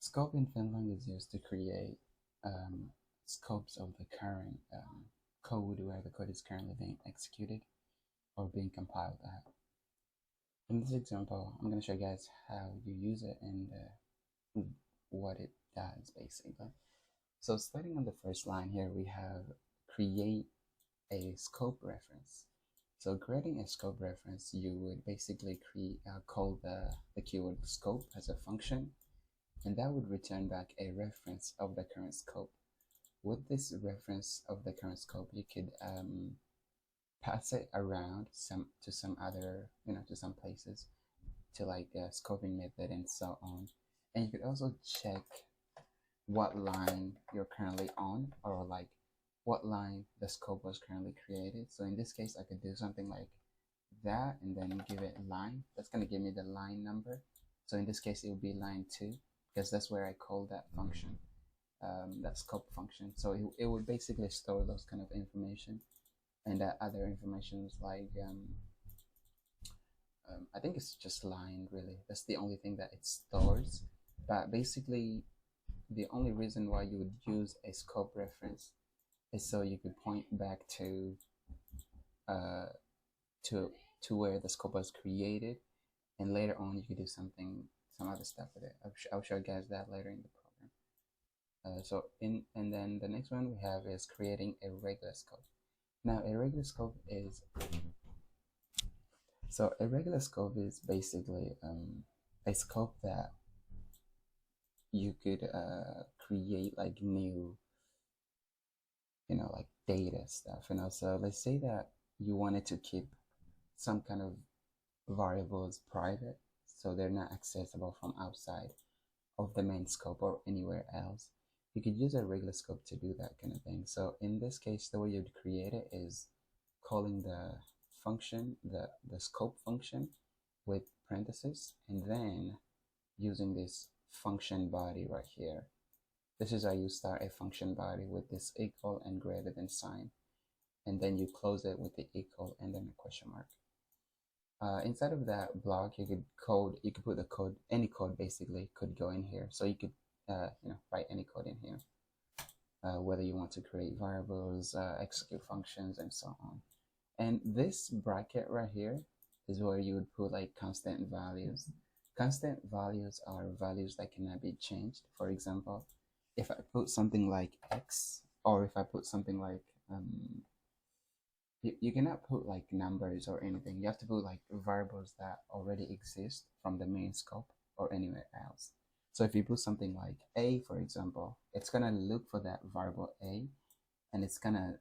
Scope in Fndlang is used to create scopes of the current code where the code is currently being executed or being compiled at. In this example, I'm going to show you guys how you use it and what it does basically. So starting on the first line here, we have create a scope reference. So creating a scope reference, you would basically call the keyword scope as a function, and that would return back a reference of the current scope. With this reference of the current scope, you could pass it around to some other, to some places, to like a scoping method and so on. And you could also check what line you're currently on, or like what line the scope was currently created. So in this case, I could do something like that and then give it a line. That's going to give me the line number. So in this case, it will be line 2 because that's where I call that function, that scope function. So it would basically store those kind of information and other informations like I think it's just line really. That's the only thing that it stores. But basically, the only reason why you would use a scope reference is so you could point back to where the scope was created, and later on you could do some other stuff with it. I'll show you guys that later in the program. And then the next one we have is creating a regular scope. Now a regular scope is basically a scope that you could create like new, like data stuff. So let's say that you wanted to keep some kind of variables private, so they're not accessible from outside of the main scope or anywhere else. You could use a regular scope to do that kind of thing. So in this case, the way you'd create it is calling the function, the scope function with parentheses, and then using this function body right here. This is how you start a function body with this equal and greater than sign, and then you close it with the equal and then a question mark. Inside of that block, you could put the code, any code basically could go in here. So you could write any code in here, whether you want to create variables, execute functions, and so on. And this bracket right here is where you would put like constant values. Constant values are values that cannot be changed. For example, if I put something like x, or if I put something like you cannot put like numbers or anything. You have to put like variables that already exist from the main scope or anywhere else. So if you put something like a, for example, it's gonna look for that variable a, and it's gonna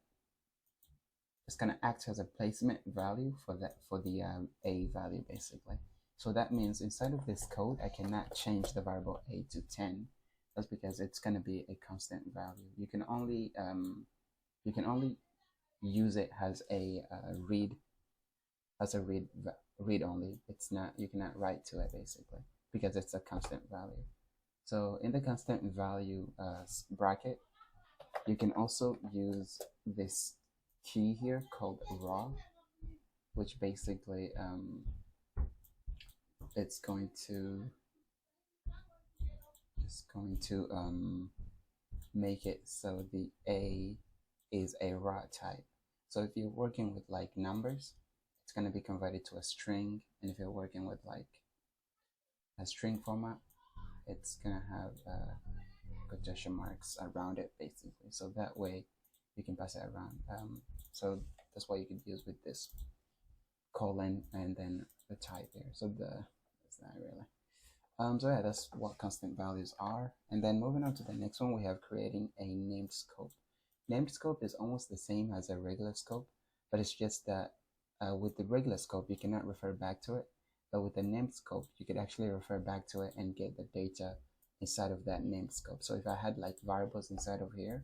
act as a placement value for the a value basically. So that means inside of this code, I cannot change the variable a to 10. That's because it's gonna be a constant value. You can only use it as a read only. It's not, you cannot write to it basically because it's a constant value. So in the constant value bracket, you can also use this key here called raw, which basically it's going to make it so the a is a raw type. So if you're working with like numbers, it's going to be converted to a string, and if you're working with like a string format, it's going to have quotation marks around it basically, so that way you can pass it around. So that's why you could use with this colon and then the type here. So that's not really. So yeah, that's what constant values are. And then moving on to the next one, we have creating a named scope. Named scope is almost the same as a regular scope, but it's just that with the regular scope, you cannot refer back to it. But with the named scope, you could actually refer back to it and get the data inside of that named scope. So if I had like variables inside of here,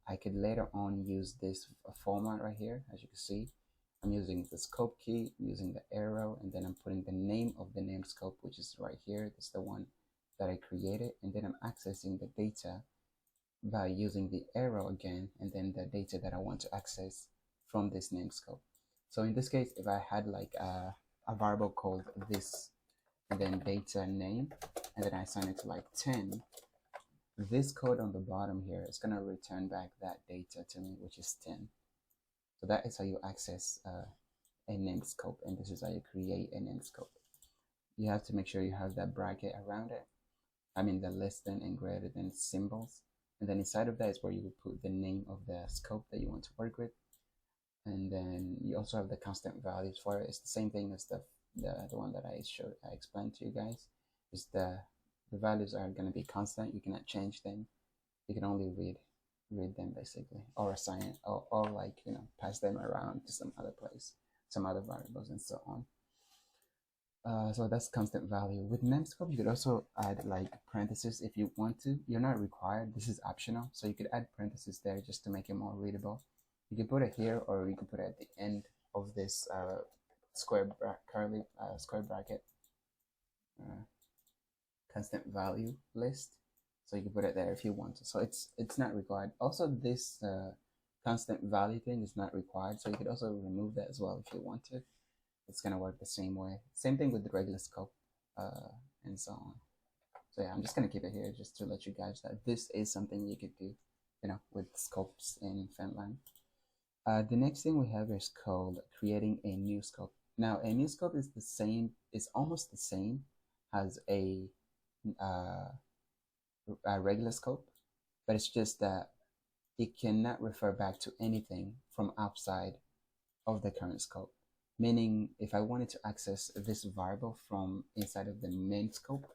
I could later on use this format right here. As you can see, I'm using the scope key, using the arrow, and then I'm putting the name of the named scope, which is right here. This is the one that I created, and then I'm accessing the data by using the arrow again, and then the data that I want to access from this named scope. So in this case, if I had like a variable called this, and then data name, and then I assign it to like 10, this code on the bottom here is going to return back that data to me, which is 10. So that is how you access a named scope, and this is how you create a named scope. You have to make sure you have that bracket around it. I mean the less than and greater than symbols, and then inside of that is where you would put the name of the scope that you want to work with. And then you also have the constant values for it. It's the same thing as the one that I explained to you guys. Is the values are going to be constant. You cannot change them. You can only read them basically, or assign it, or like, you know, pass them around to some other place, some other variables, and so on. So that's constant value. With namescope, you could also add like parentheses if you want to. You're not required. This is optional. So you could add parentheses there just to make it more readable. You can put it here, or you can put it at the end of this square bracket constant value list. So you can put it there if you want to. So it's not required. Also, this constant value thing is not required. So you could also remove that as well if you want to. It's gonna work the same way. Same thing with the regular scope, and so on. So yeah, I'm just gonna keep it here just to let you guys that this is something you could do, you know, with scopes in Fndlang. The next thing we have is called creating a new scope. Now, a new scope is the same, is almost the same as a regular scope, but it's just that it cannot refer back to anything from outside of the current scope. Meaning, if I wanted to access this variable from inside of the main scope,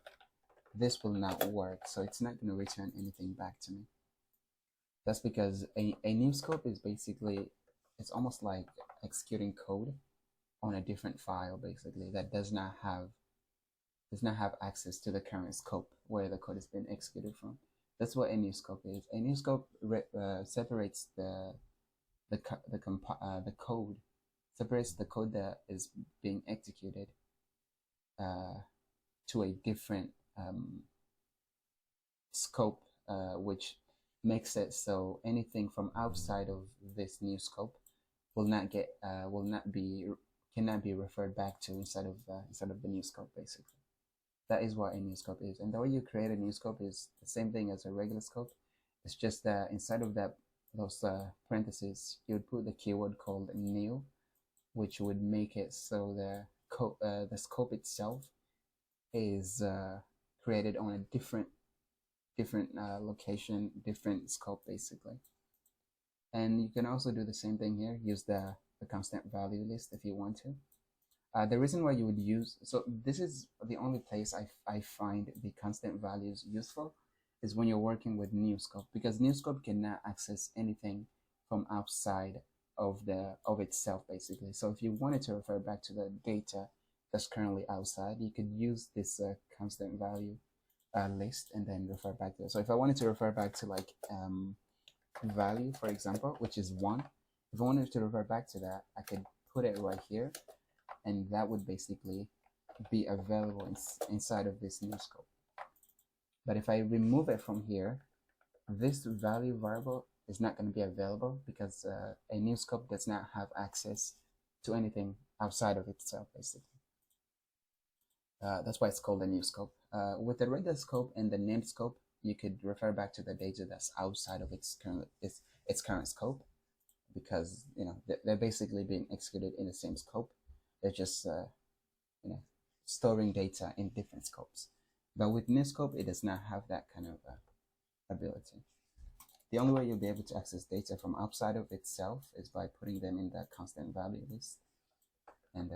this will not work. So it's not going to return anything back to me. That's because a new scope is basically, it's almost like executing code on a different file, basically, that does not have access to the current scope where the code is being executed from. That's what a new scope is. A new scope separates the code. Separates the code that is being executed to a different scope, which makes it so anything from outside of this new scope cannot be referred back to inside of the new scope. Basically, that is what a new scope is. And the way you create a new scope is the same thing as a regular scope. It's just that inside of those parentheses, you would put the keyword called new, which would make it so the scope itself is created on a different location, different scope, basically. And you can also do the same thing here. Use the constant value list if you want to. The reason why you would use, so this is the only place I find the constant values useful, is when you're working with new scope, because new scope cannot access anything from outside of itself, basically. So if you wanted to refer back to the data that's currently outside, you could use this constant value list and then refer back to it. So if I wanted to refer back to like value, for example, which is 1, if I wanted to refer back to that, I could put it right here, and that would basically be available inside of this new scope. But if I remove it from here, this value variable is not going to be available, because a new scope does not have access to anything outside of itself, basically. That's why it's called a new scope. With the regular scope and the named scope, you could refer back to the data that's outside of its current scope, because, you know, they're basically being executed in the same scope. They're just you know, storing data in different scopes. But with new scope, it does not have that kind of ability. The only way you'll be able to access data from outside of itself is by putting them in that constant value list. And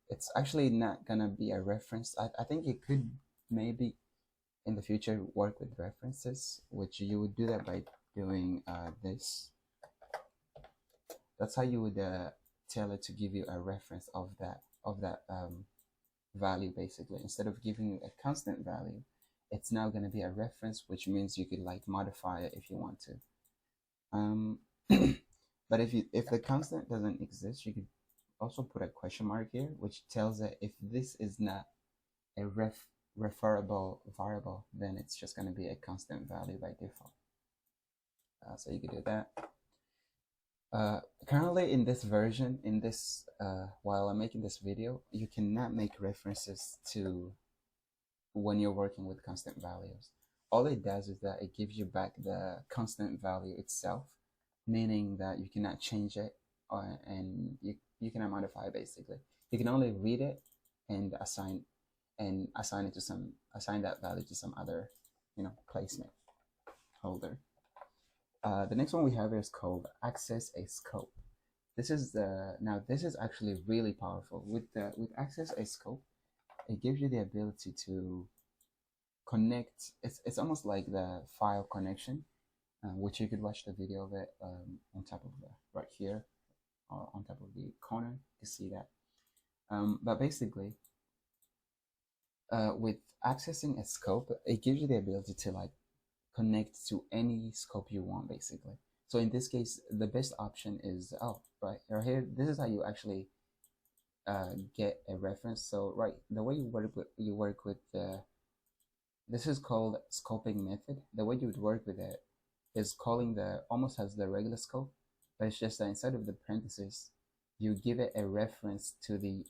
it's actually not gonna be a reference. I think it could maybe in the future work with references, which you would do that by doing this. That's how you would tell it to give you a reference of that value, basically. Instead of giving you a constant value, it's now going to be a reference, which means you could like modify it if you want to. But if the constant doesn't exist, you could also put a question mark here, which tells it if this is not a referable variable, then it's just going to be a constant value by default. So you could do that. Currently in this version, while I'm making this video, you cannot make references to when you're working with constant values. all it does is that it gives you back the constant value itself, meaning that you cannot change it, and you cannot modify it. Basically, you can only read it and assign that value to some other, placement holder. The next one we have is called access a scope. This is actually really powerful. With access a scope, it gives you the ability to connect. It's almost like the file connection, which you could watch the video of it on top of right here, or on top of the corner to see that. But basically, with accessing a scope, it gives you the ability to like connect to any scope you want, basically. So in this case, the best option is, right here, this is how you actually get a reference. So right, the way you work with this is called scoping method. The way you would work with it is calling almost as the regular scope, but it's just that instead of the parentheses, you give it a reference to the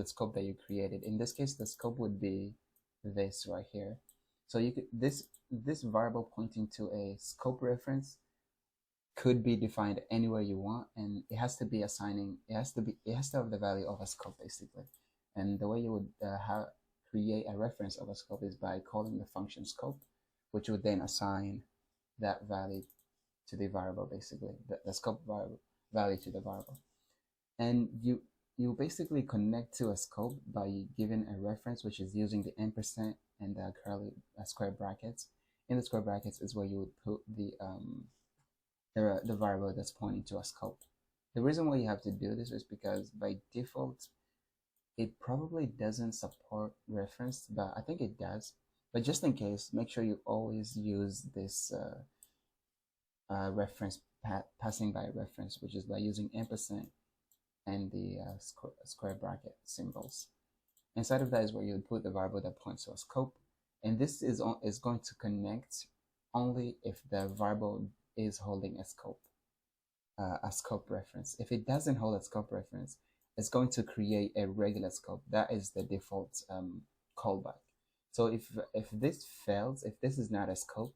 scope that you created. In this case, the scope would be this right here. So you could this variable pointing to a scope reference could be defined anywhere you want, and it has to have the value of a scope, basically. And the way you would create a reference of a scope is by calling the function scope, which would then assign that value to the variable, basically, the scope value to the variable. And you basically connect to a scope by giving a reference, which is using the ampersand and the curly square brackets. In the square brackets is where you would put the variable that's pointing to a scope. The reason why you have to do this is because by default, it probably doesn't support reference, but I think it does. But just in case, make sure you always use this reference, passing by reference, which is by using ampersand and the square bracket symbols. Inside of that is where you would put the variable that points to a scope, and this is going to connect only if the variable is holding a scope reference. If it doesn't hold a scope reference, it's going to create a regular scope. That is the default callback. So if this fails, if this is not a scope,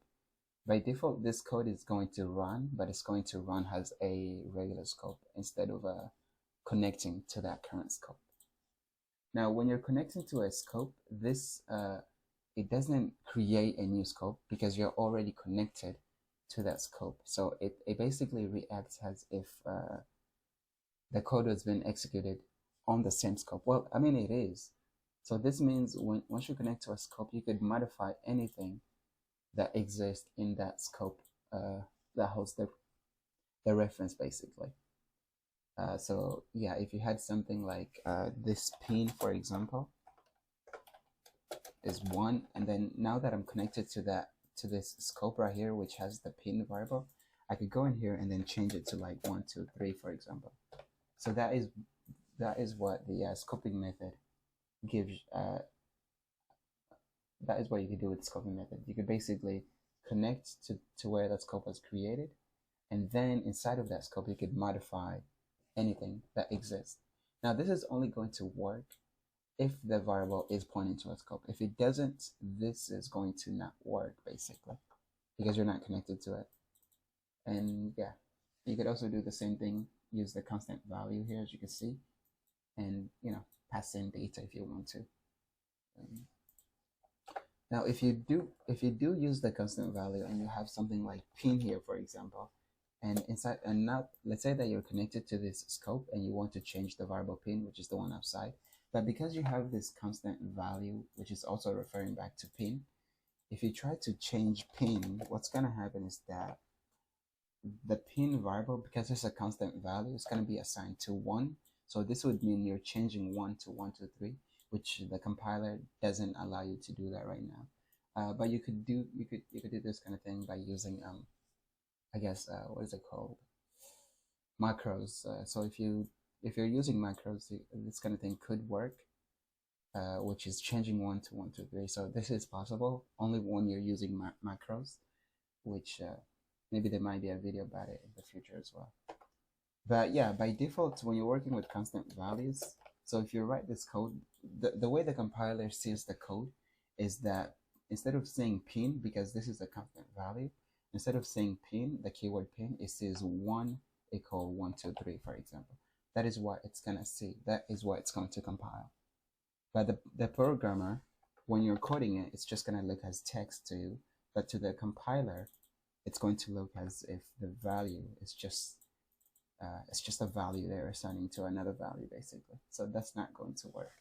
by default this code is going to run, but it's going to run as a regular scope instead of connecting to that current scope. Now, when you're connecting to a scope, this it doesn't create a new scope because you're already connected to that scope. So it basically reacts as if the code has been executed on the same scope. Well, I mean, it is. So this means once you connect to a scope, you could modify anything that exists in that scope that holds the reference, basically. So yeah, if you had something like this pin, for example, is 1, and then now that I'm connected to this scope right here, which has the pin variable, I could go in here and then change it to like 1, 2, 3, for example. So that is what the scoping method gives. That is what you can do with the scoping method. You could basically connect to where that scope was created, and then inside of that scope you could modify anything that exists. Now this is only going to work if the variable is pointing to a scope. If it doesn't, this is going to not work, basically, because you're not connected to it. And yeah, you could also do the same thing, use the constant value here, as you can see, and pass in data if you want to. Now if you do use the constant value and you have something like pin here, for example, and now let's say that you're connected to this scope and you want to change the variable pin, which is the one outside, but because you have this constant value, which is also referring back to pin, if you try to change pin, what's going to happen is that the pin variable, because it's a constant value, is going to be assigned to 1. So this would mean you're changing 1 to 1, 2, 3, which the compiler doesn't allow you to do that right now. But you could do this kind of thing by using I guess what is it called, macros. So if you're using macros, this kind of thing could work, which is changing 1 to 1, 2, 3. So this is possible only when you're using macros, which maybe there might be a video about it in the future as well. But yeah, by default, when you're working with constant values, so if you write this code, the way the compiler sees the code is that instead of saying pin, because this is a constant value, instead of saying pin, the keyword pin, it says 1 equal 1, 2, 3, for example. That is what it's gonna see. That is what it's going to compile. But the programmer, when you're coding it, it's just gonna look as text to you. But to the compiler, it's going to look as if the value is just a value they're assigning to another value, basically. So that's not going to work.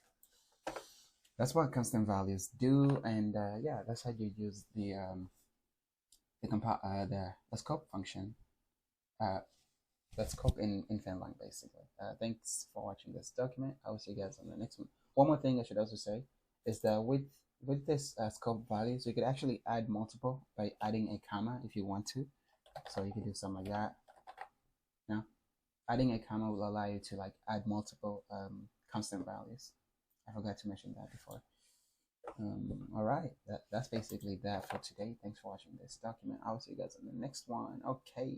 That's what constant values do, and yeah, that's how you use the scope function, the scope in Fndlang, basically. Thanks for watching this document. I will see you guys on the next one. One more thing I should also say is that with this scope values, you could actually add multiple by adding a comma if you want to. So you can do something like that. Now, adding a comma will allow you to like add multiple constant values. I forgot to mention that before. All right, that's basically that for today. Thanks for watching this document. I'll see you guys on the next one. Okay.